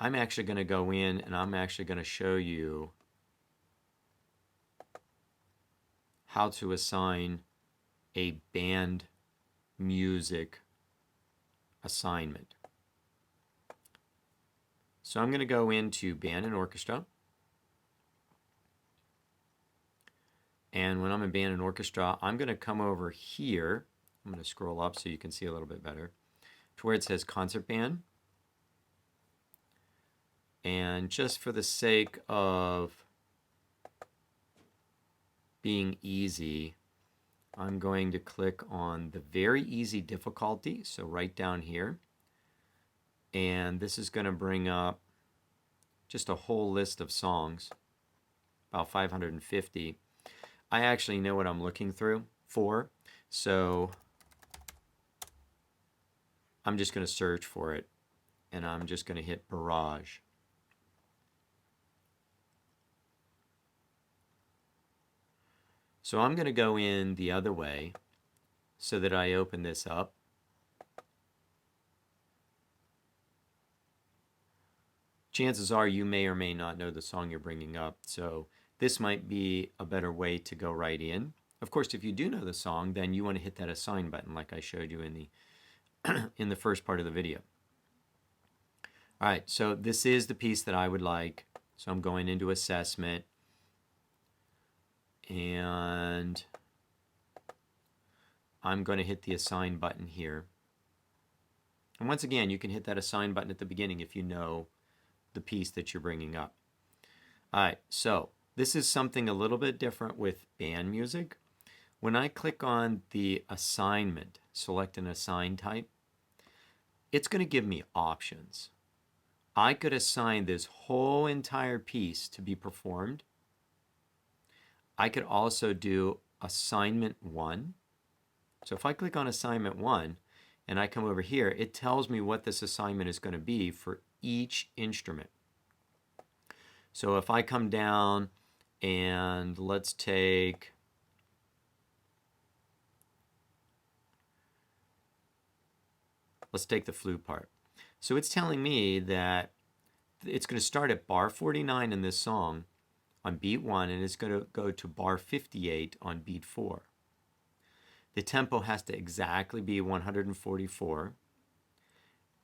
I'm actually going to go in and I'm actually going to show you how to assign a band music assignment. So I'm going to go into band and orchestra. And when I'm in band and orchestra, I'm going to come over here. I'm going to scroll up so you can see a little bit better to where it says concert band. And just for the sake of being easy, I'm going to click on the very easy difficulty, so right down here. And this is going to bring up just a whole list of songs, about 550. I actually know what I'm looking for, so I'm just going to search for it, and I'm just going to hit barrage. So I'm going to go in the other way so that I open this up. Chances are you may or may not know the song you're bringing up, so this might be a better way to go right in. Of course, if you do know the song, then you want to hit that assign button like I showed you in the in the first part of the video. All right, so this is the piece that I would like. So I'm going into assessment, and I'm going to hit the assign button here. And once again, you can hit that assign button at the beginning if you know the piece that you're bringing up. All right, so this is something a little bit different with band music. When I click on the assignment, select an assign type, it's going to give me options. I could assign this whole entire piece to be performed. I could also do assignment 1. So if I click on assignment 1 and I come over here, it tells me what this assignment is going to be for each instrument. So if I come down and let's take the flute part. So it's telling me that it's going to start at bar 49 in this song on beat 1, and it's going to go to bar 58 on beat 4. The tempo has to exactly be 144,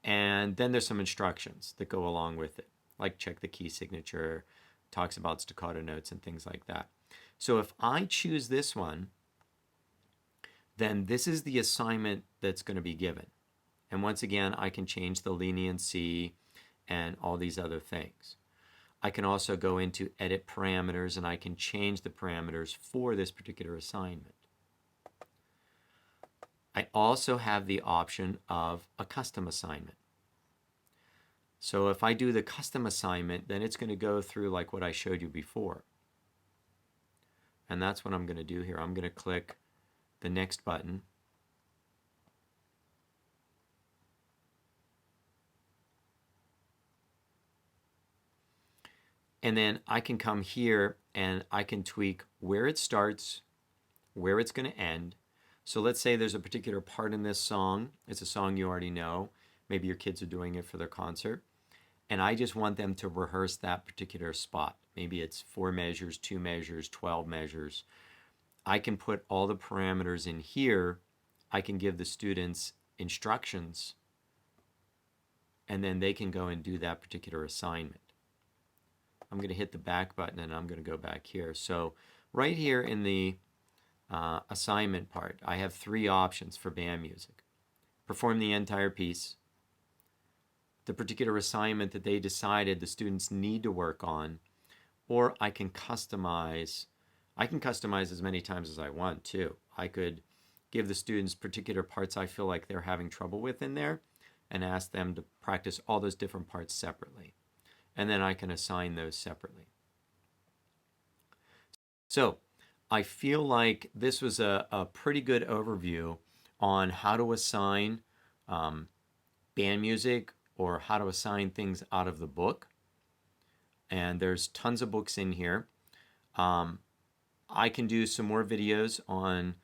and then there's some instructions that go along with it, like check the key signature, talks about staccato notes and things like that. So if I choose this one, then this is the assignment that's going to be given. And once again, I can change the leniency and all these other things. I can also go into edit parameters, and I can change the parameters for this particular assignment. I also have the option of a custom assignment. So if I do the custom assignment, then it's going to go through like what I showed you before. And that's what I'm going to do here. I'm going to click the next button. And then I can come here and I can tweak where it starts, where it's going to end. So let's say there's a particular part in this song. It's a song you already know. Maybe your kids are doing it for their concert. And I just want them to rehearse that particular spot. Maybe it's 4 measures, 2 measures, 12 measures. I can put all the parameters in here. I can give the students instructions, and then they can go and do that particular assignment. I'm going to hit the back button, and I'm going to go back here. So right here in the assignment part, I have 3 options for band music. Perform the entire piece, the particular assignment that they decided the students need to work on, or I can customize. I can customize as many times as I want too. I could give the students particular parts I feel like they're having trouble with in there and ask them to practice all those different parts separately. And then I can assign those separately. So I feel like this was a pretty good overview on how to assign band music or how to assign things out of the book. And there's tons of books in here. I can do some more videos on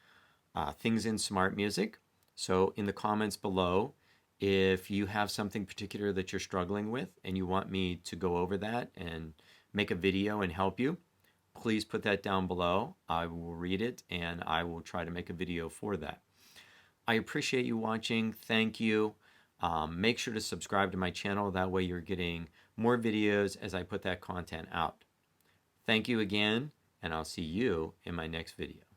things in Smartmusic. So in the comments below, If you have something particular that you're struggling with and you want me to go over that and make a video and help you, please put that down below. I will read it and I will try to make a video for that. I appreciate you watching. Thank you. Make sure to subscribe to my channel. That way you're getting more videos as I put that content out. Thank you again, and I'll see you in my next video.